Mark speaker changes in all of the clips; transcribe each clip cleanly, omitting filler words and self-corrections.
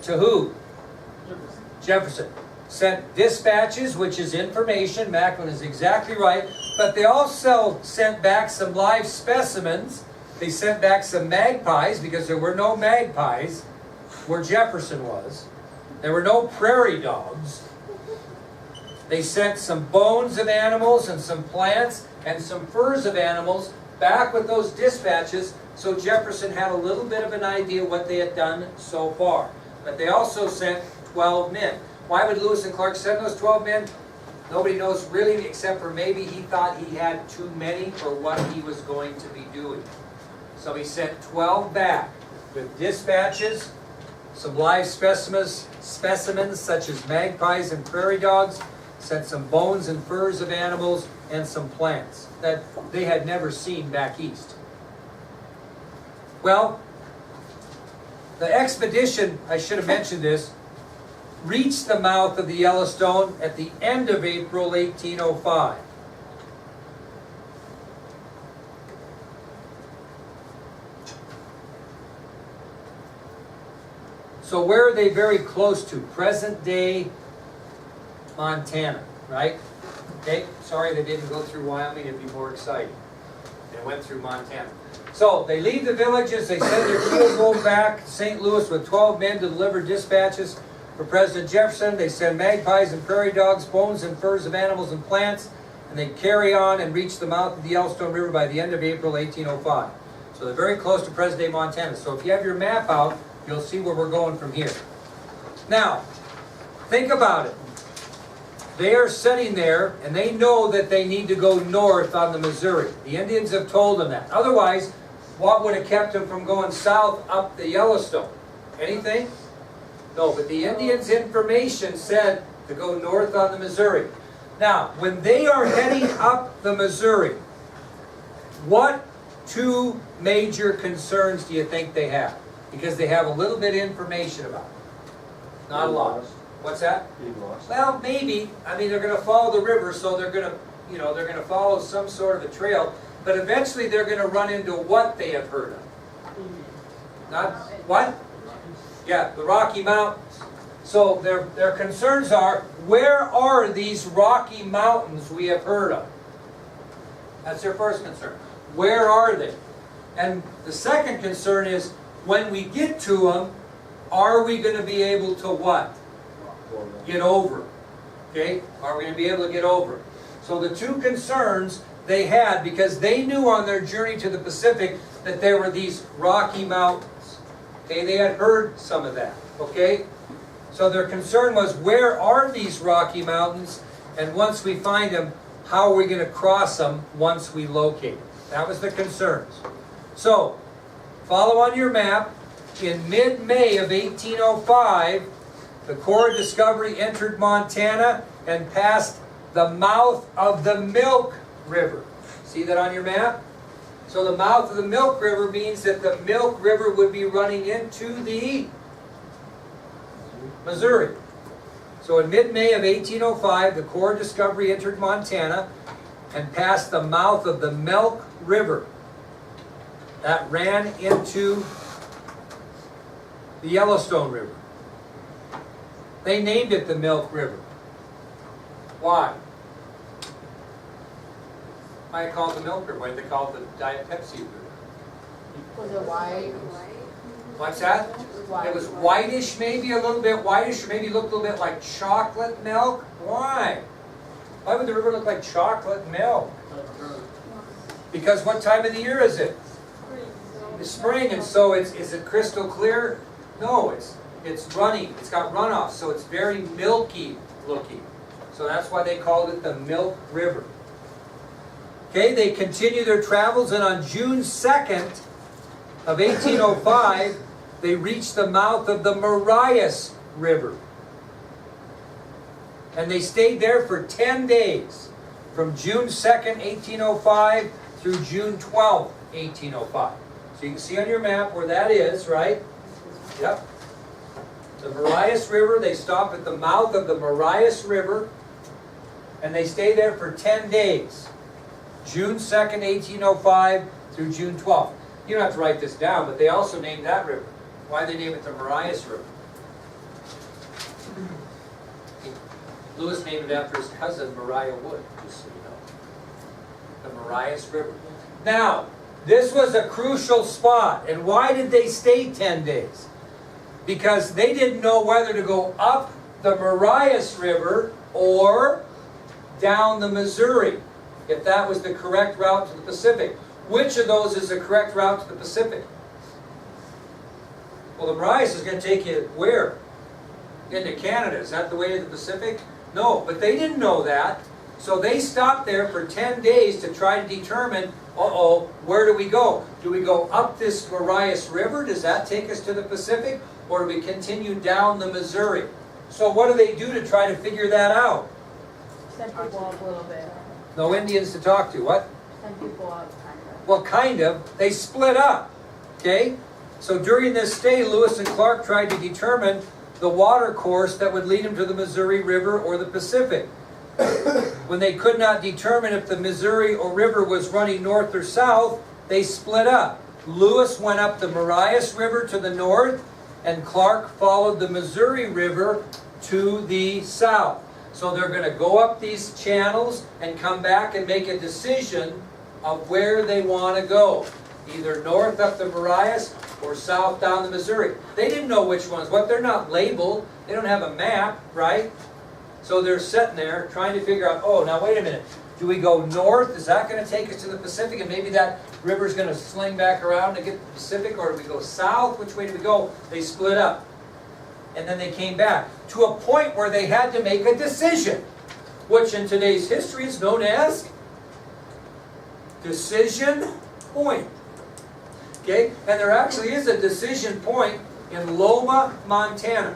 Speaker 1: To who? Jefferson. Sent dispatches, which is information. Macklin is exactly right. But they also sent back some live specimens. They sent back some magpies, because there were no magpies where Jefferson was. There were no prairie dogs. They sent some bones of animals and some plants and some furs of animals back with those dispatches, so Jefferson had a little bit of an idea what they had done so far. But they also sent 12 men. Why would Lewis and Clark send those 12 men? Nobody knows really, except for maybe he thought he had too many for what he was going to be doing. So he sent 12 back with dispatches, some live specimens such as magpies and prairie dogs, sent some bones and furs of animals, and some plants that they had never seen back east. Well, the expedition, I should have mentioned this, reached the mouth of the Yellowstone at the end of April 1805. So where are they very close to? Present-day Montana, right? Okay, sorry they didn't go through Wyoming, it'd be more exciting. They went through Montana. So they leave the villages, they send their keelboat back to St. Louis with 12 men to deliver dispatches for President Jefferson. They send magpies and prairie dogs, bones and furs of animals and plants, and they carry on and reach the mouth of the Yellowstone River by the end of April 1805. So they're very close to present-day Montana. So if you have your map out, you'll see where we're going from here. Now, think about it. They are sitting there, and they know that they need to go north on the Missouri. The Indians have told them that. Otherwise, what would have kept them from going south up the Yellowstone? Anything? No, but the Indians' information said to go north on the Missouri. Now, when they are heading up the Missouri, what two major concerns do you think they have? Because they have a little bit of information about it. Not a lot. What's that? Well, maybe. I mean, they're going to follow the river, so they're going to, they're going to follow some sort of a trail. But eventually, they're going to run into what they have heard of. Not what? Yeah, the Rocky Mountains. So their concerns are, where are these Rocky Mountains we have heard of? That's their first concern. Where are they? And the second concern is, when we get to them, are we going to be able to what? Get over it. Okay? Are we going to be able to get over it? So the two concerns they had, because they knew on their journey to the Pacific that there were these Rocky Mountains. Okay? They had heard some of that. Okay? So their concern was, where are these Rocky Mountains? And once we find them, how are we going to cross them once we locate them? That was the concerns. So, follow on your map. In mid-May of 1805, the Corps of Discovery entered Montana and passed the mouth of the Milk River. See that on your map? So the mouth of the Milk River means that the Milk River would be running into the Missouri. So in mid-May of 1805, the Corps of Discovery entered Montana and passed the mouth of the Milk River that ran into the Yellowstone River. They named it the Milk River. Why? Why they call it the Milk River? Why did they call it the Diet Pepsi River?
Speaker 2: Was it white?
Speaker 1: What's that? It was whitish, maybe a little bit whitish, or maybe looked a little bit like chocolate milk. Why? Why would the river look like chocolate milk? Because what time of the year is it? It's spring, and so is it crystal clear? No, it's running. It's got runoff, so it's very milky looking. So that's why they called it the Milk River. Okay, they continue their travels, and on June 2nd of 1805, they reached the mouth of the Marias River. And they stayed there for 10 days, from June 2nd, 1805 through June 12th, 1805. So you can see on your map where that is, right? Yep. The Marias River, they stop at the mouth of the Marias River, and they stay there for 10 days. June 2nd, 1805 through June 12th. You don't have to write this down, but they also named that river. Why did they name it the Marias River? Lewis named it after his cousin, Mariah Wood, just so you know. The Marias River. Now, this was a crucial spot. And why did they stay 10 days? Because they didn't know whether to go up the Marias River or down the Missouri, if that was the correct route to the Pacific. Which of those is the correct route to the Pacific? Well, the Marias is going to take you where? Into Canada. Is that the way to the Pacific? No, but they didn't know that. So they stopped there for 10 days to try to determine, where do we go? Do we go up this Marias River? Does that take us to the Pacific? Or do we continue down the Missouri? So what do they do to try to figure that out?
Speaker 2: Send people up a little bit.
Speaker 1: No Indians to talk to. What?
Speaker 2: Send people up, kind of.
Speaker 1: Well, kind of. They split up. Okay? So during this stay, Lewis and Clark tried to determine the water course that would lead them to the Missouri River or the Pacific. When they could not determine if the Missouri or river was running north or south, they split up. Lewis went up the Marias River to the north, and Clark followed the Missouri River to the south. So they're going to go up these channels and come back and make a decision of where they want to go. Either north up the Marias or south down the Missouri. They didn't know which ones. What? They're not labeled. They don't have a map, right? So they're sitting there trying to figure out, now wait a minute. Do we go north? Is that going to take us to the Pacific? And maybe that river's going to sling back around to get to the Pacific? Or do we go south? Which way do we go? They split up. And then they came back to a point where they had to make a decision, which in today's history is known as decision point. Okay? And there actually is a decision point in Loma, Montana,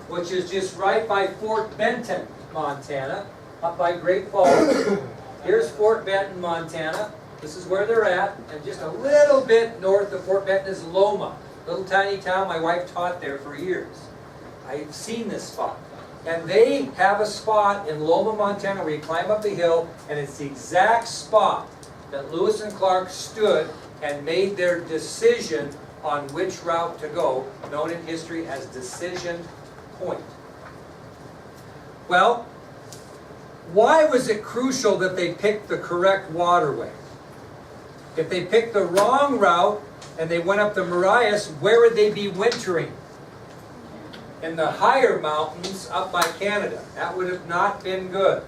Speaker 1: which is just right by Fort Benton, Montana, up by Great Falls. Here's Fort Benton, Montana. This is where they're at, and just a little bit north of Fort Benton is Loma, little tiny town. My wife taught there for years. I've seen this spot. And they have a spot in Loma, Montana where you climb up the hill, and it's the exact spot that Lewis and Clark stood and made their decision on which route to go, known in history as decision point. Well, why was it crucial that they picked the correct waterway? If they picked the wrong route and they went up the Marias, where would they be wintering? In the higher mountains up by Canada. That would have not been good.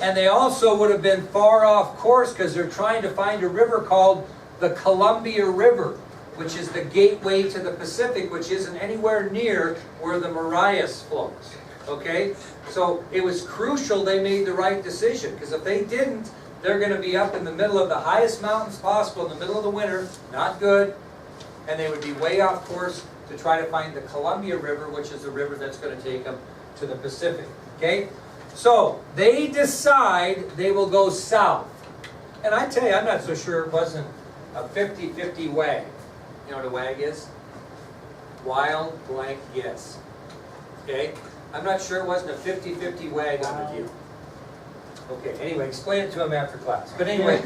Speaker 1: And they also would have been far off course because they're trying to find a river called the Columbia River, which is the gateway to the Pacific, which isn't anywhere near where the Marias flows. Okay? So it was crucial they made the right decision, because if they didn't, they're going to be up in the middle of the highest mountains possible in the middle of the winter, not good, and they would be way off course to try to find the Columbia River, which is the river that's going to take them to the Pacific. Okay? So they decide they will go south. And I tell you, I'm not so sure it wasn't a 50-50 wag. You know what a wag is? Wild blank guess. Okay? I'm not sure it wasn't a 50-50 wag on the deal. Okay, anyway, explain it to him after class. But anyway,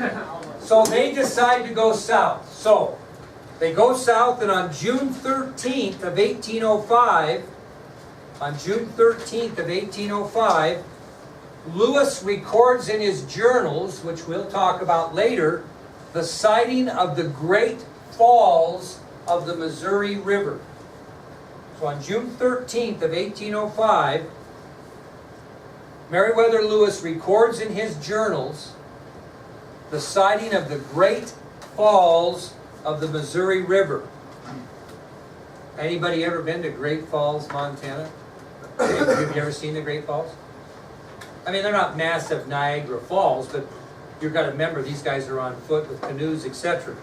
Speaker 1: so they decide to go south. So, they go south, and on June 13th of 1805, Lewis records in his journals, which we'll talk about later, the sighting of the Great Falls of the Missouri River. So on June 13th of 1805, Meriwether Lewis records in his journals the sighting of the Great Falls of the Missouri River. Anybody ever been to Great Falls, Montana? Have you ever seen the Great Falls? I mean, they're not massive Niagara Falls, but you've got to remember these guys are on foot with canoes, etc.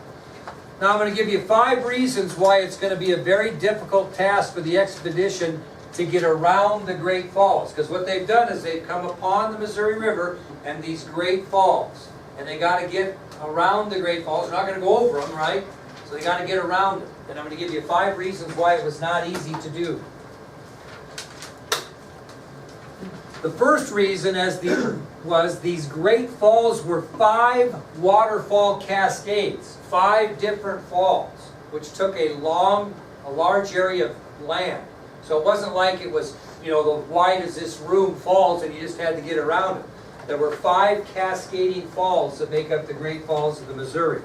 Speaker 1: Now I'm going to give you 5 reasons why it's going to be a very difficult task for the expedition to get around the Great Falls. Because what they've done is they've come upon the Missouri River and these Great Falls. And they got to get around the Great Falls. They're not going to go over them, right? So they got to get around it. And I'm going to give you 5 reasons why it was not easy to do. The first reason was these Great Falls were 5 waterfall cascades. 5 different falls, which took a large area of land. So it wasn't like it was you know, the wide as this room falls, and you just had to get around it. There were 5 cascading falls that make up the Great Falls of the Missouri.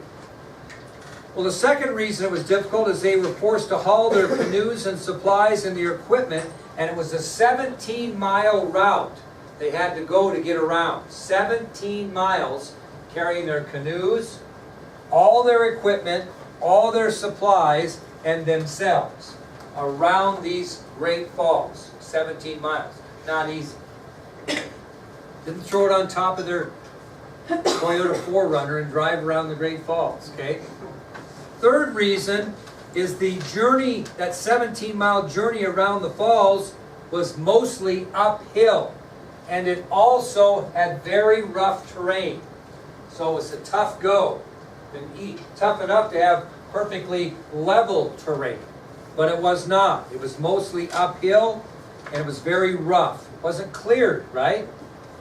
Speaker 1: Well, the second reason it was difficult is they were forced to haul their canoes and supplies and their equipment, and it was a 17-mile route they had to go to get around. 17 miles carrying their canoes, all their equipment, all their supplies, and themselves around these Great Falls. 17 miles. Not easy. Didn't throw it on top of their Toyota 4Runner and drive around the Great Falls, okay? Third reason is the journey, that 17-mile journey around the falls was mostly uphill. And it also had very rough terrain. So it was a tough go. And tough enough to have perfectly level terrain. But it was not. It was mostly uphill and it was very rough. It wasn't cleared, right?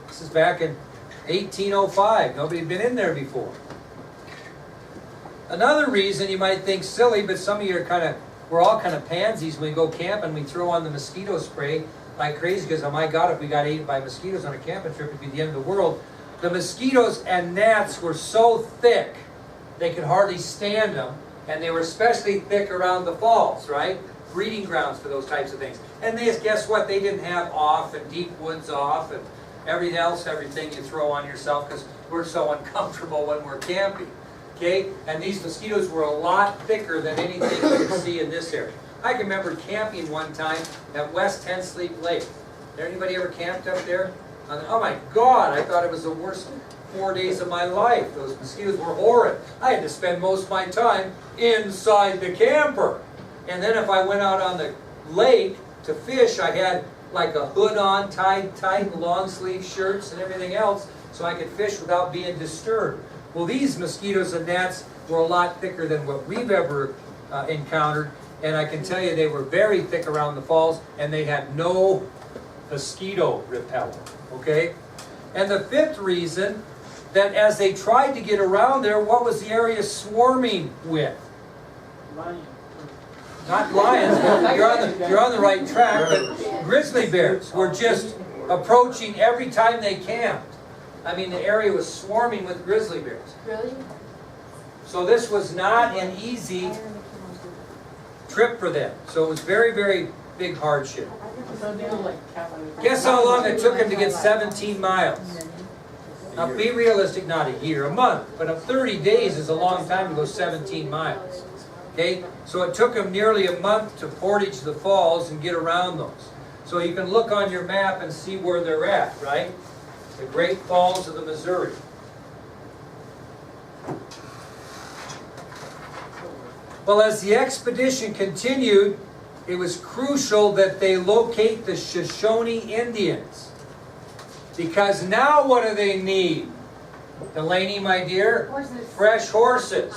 Speaker 1: This is back in 1805. Nobody had been in there before. Another reason you might think silly, but some of you are we're all kind of pansies when we go camping. We throw on the mosquito spray like crazy because, oh my God, if we got eaten by mosquitoes on a camping trip, it'd be the end of the world. The mosquitoes and gnats were so thick, they could hardly stand them. And they were especially thick around the falls, right? Breeding grounds for those types of things. And guess what? They didn't have off and deep woods off and everything you throw on yourself because we're so uncomfortable when we're camping. Okay? And these mosquitoes were a lot thicker than anything you could see in this area. I can remember camping one time at West Ten Sleep Lake. Anybody ever camped up there? Oh my God, I thought it was the worst 4 days of my life. Those mosquitoes were horrid. I had to spend most of my time inside the camper. And then if I went out on the lake to fish, I had like a hood on, tied tight, long sleeve shirts and everything else so I could fish without being disturbed. Well, these mosquitoes and gnats were a lot thicker than what we've ever encountered. And I can tell you they were very thick around the falls and they had no mosquito repellent. Okay? And the fifth reason, that as they tried to get around there, what was the area swarming with?
Speaker 3: Lions.
Speaker 1: Not lions, you're on the right track, but grizzly bears were just approaching every time they camped. I mean, the area was swarming with grizzly bears.
Speaker 2: Really?
Speaker 1: So this was not an easy trip for them. So it was very, very big hardship. Guess how long it took them to get 17 miles? Now be realistic, not a year, a month, but 30 days is a long time to go 17 miles. Okay, so it took them nearly a month to portage the falls and get around those. So you can look on your map and see where they're at, right? The Great Falls of the Missouri. Well, as the expedition continued, it was crucial that they locate the Shoshone Indians. Because now what do they need? Delaney, my dear?
Speaker 2: Horses.
Speaker 1: Fresh horses.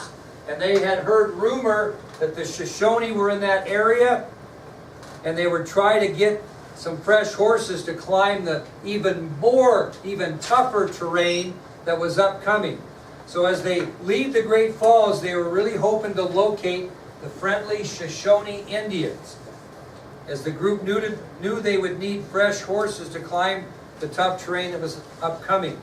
Speaker 1: And they had heard rumor that the Shoshone were in that area, and they were trying to get some fresh horses to climb the even tougher terrain that was upcoming. So as they leave the Great Falls, they were really hoping to locate the friendly Shoshone Indians. As the group knew they would need fresh horses to climb the tough terrain that was upcoming.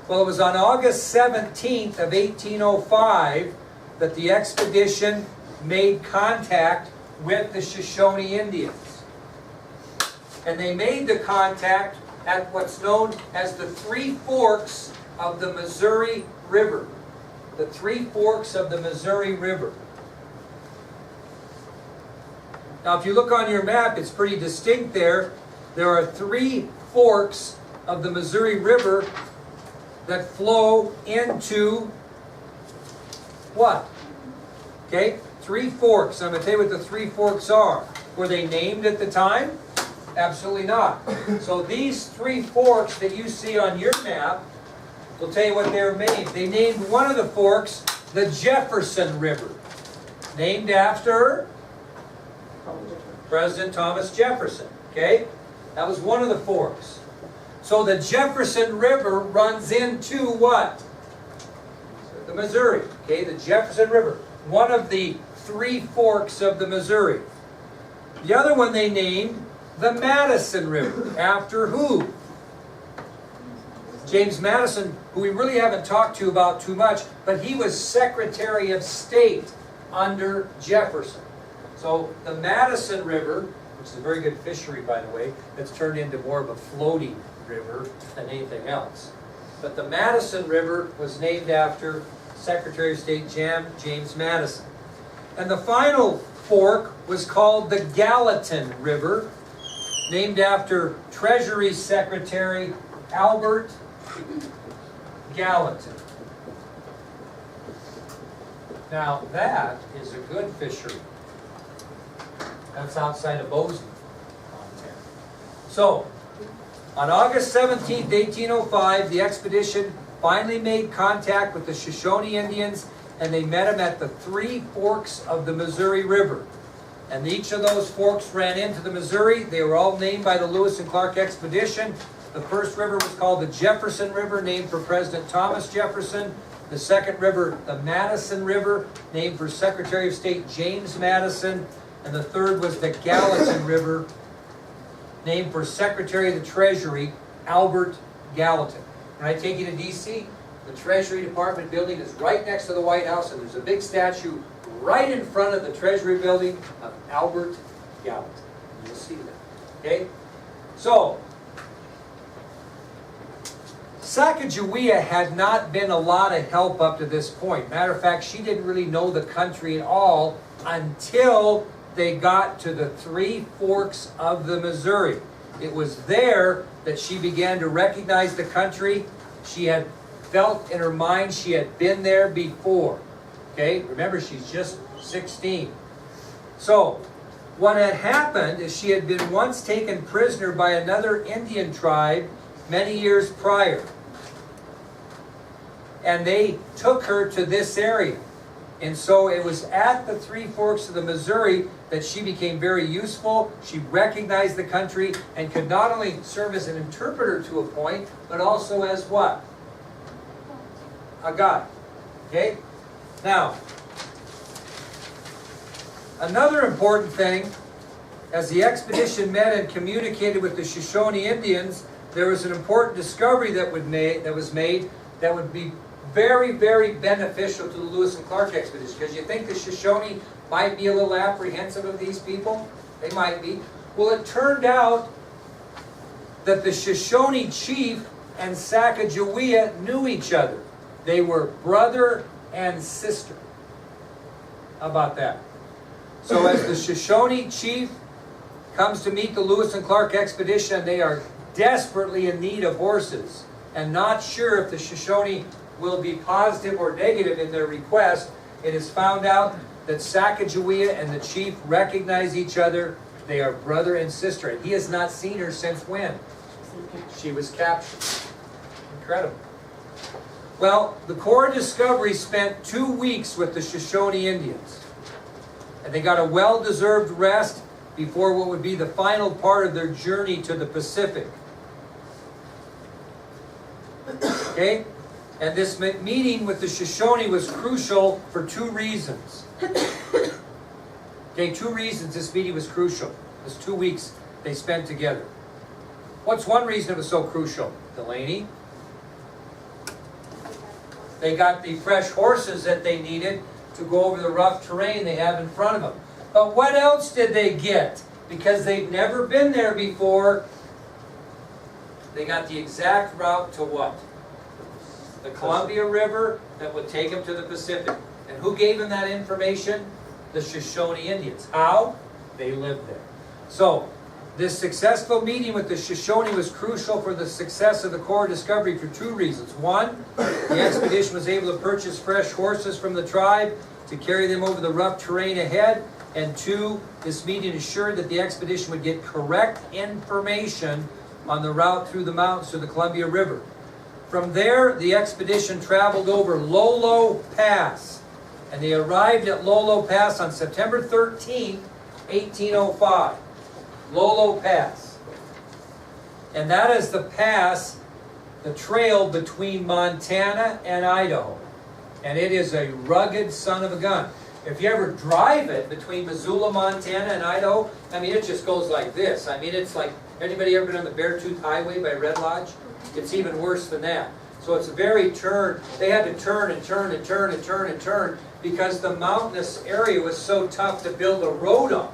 Speaker 1: Well, it was on August 17th of 1805 that the expedition made contact with the Shoshone Indians. And they made the contact at what's known as the Three Forks of the Missouri River. The Three Forks of the Missouri River. Now, if you look on your map, it's pretty distinct there. There are 3 forks of the Missouri River that flow into what? Okay, 3 forks. I'm going to tell you what the 3 forks are. Were they named at the time? Absolutely not. So these 3 forks that you see on your map will tell you what they were named. They named one of the forks the Jefferson River, named after President Thomas Jefferson. Okay, that was one of the forks. So the Jefferson River runs into what? The Missouri. Okay, the Jefferson River. One of the 3 forks of the Missouri. The other one they named the Madison River. After who? James Madison, who we really haven't talked to about too much, but he was Secretary of State under Jefferson. So the Madison River, which is a very good fishery, by the way, that's turned into more of a floating river than anything else. But the Madison River was named after Secretary of State James Madison. And the final fork was called the Gallatin River, named after Treasury Secretary Albert Gallatin. Now that is a good fishery. That's outside of Bozeman, Montana. So, on August 17th, 1805, the expedition finally made contact with the Shoshone Indians, and they met them at the three forks of the Missouri River. And each of those forks ran into the Missouri. They were all named by the Lewis and Clark expedition. The first river was called the Jefferson River, named for President Thomas Jefferson. The second river, the Madison River, named for Secretary of State James Madison. And the third was the Gallatin River, named for Secretary of the Treasury Albert Gallatin. When I take you to D.C., the Treasury Department building is right next to the White House, and there's a big statue right in front of the Treasury building of Albert Gallatin. You'll see that. Okay? So, Sacagawea had not been a lot of help up to this point. Matter of fact, she didn't really know the country at all until they got to the three forks of the Missouri. It was there that she began to recognize the country. She had felt in her mind she had been there before. Okay, remember she's just 16. So, what had happened is she had been once taken prisoner by another Indian tribe many years prior. And they took her to this area. And so it was at the three forks of the Missouri that she became very useful. She recognized the country and could not only serve as an interpreter to a point, but also as what? A guide. Okay? Now, another important thing, as the expedition met and communicated with the Shoshone Indians, there was an important discovery that was made that would be very, very beneficial to the Lewis and Clark expedition. Because you think the Shoshone might be a little apprehensive of these people? They might be. Well, it turned out that the Shoshone chief and Sacagawea knew each other. They were brother and sister. How about that? So as the Shoshone chief comes to meet the Lewis and Clark expedition, and they are desperately in need of horses and not sure if the Shoshone will be positive or negative in their request, it is found out that Sacagawea and the chief recognize each other. They are brother and sister. And he has not seen her since when? She was captured. Incredible. Well, the Corps of Discovery spent 2 weeks with the Shoshone Indians. And they got a well-deserved rest before what would be the final part of their journey to the Pacific. Okay? And this meeting with the Shoshone was crucial for 2 reasons. Okay, 2 reasons this meeting was crucial. This 2 weeks they spent together. What's one reason it was so crucial, Delaney? They got the fresh horses that they needed to go over the rough terrain they have in front of them. But what else did they get? Because they've never been there before, they got the exact route to what? The Columbia River that would take them to the Pacific. And who gave them that information? The Shoshone Indians. How? They lived there. So, this successful meeting with the Shoshone was crucial for the success of the Corps of Discovery for 2 reasons. 1, the expedition was able to purchase fresh horses from the tribe to carry them over the rough terrain ahead. And 2, this meeting assured that the expedition would get correct information on the route through the mountains to the Columbia River. From there, the expedition traveled over Lolo Pass, and they arrived at Lolo Pass on September 13, 1805. Lolo Pass. And that is the pass, the trail between Montana and Idaho. And it is a rugged son of a gun. If you ever drive it between Missoula, Montana and Idaho, I mean, it just goes like this. I mean, it's like, anybody ever been on the Beartooth Highway by Red Lodge? It's even worse than that. So it's a very they had to turn and turn and turn and turn and turn because the mountainous area was so tough to build a road on.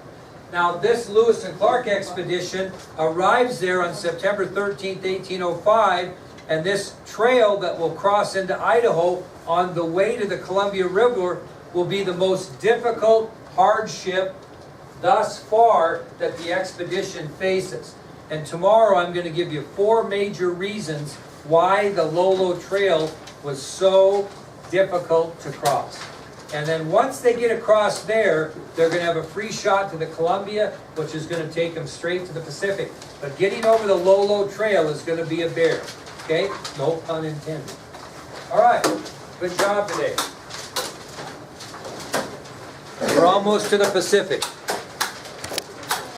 Speaker 1: Now this Lewis and Clark expedition arrives there on September 13th, 1805, and this trail that will cross into Idaho on the way to the Columbia River will be the most difficult hardship thus far that the expedition faces. And tomorrow I'm going to give you 4 major reasons why the Lolo Trail was so difficult to cross. And then once they get across there, they're going to have a free shot to the Columbia, which is going to take them straight to the Pacific. But getting over the Lolo Trail is going to be a bear. Okay? No pun intended. All right. Good job today. We're almost to the Pacific.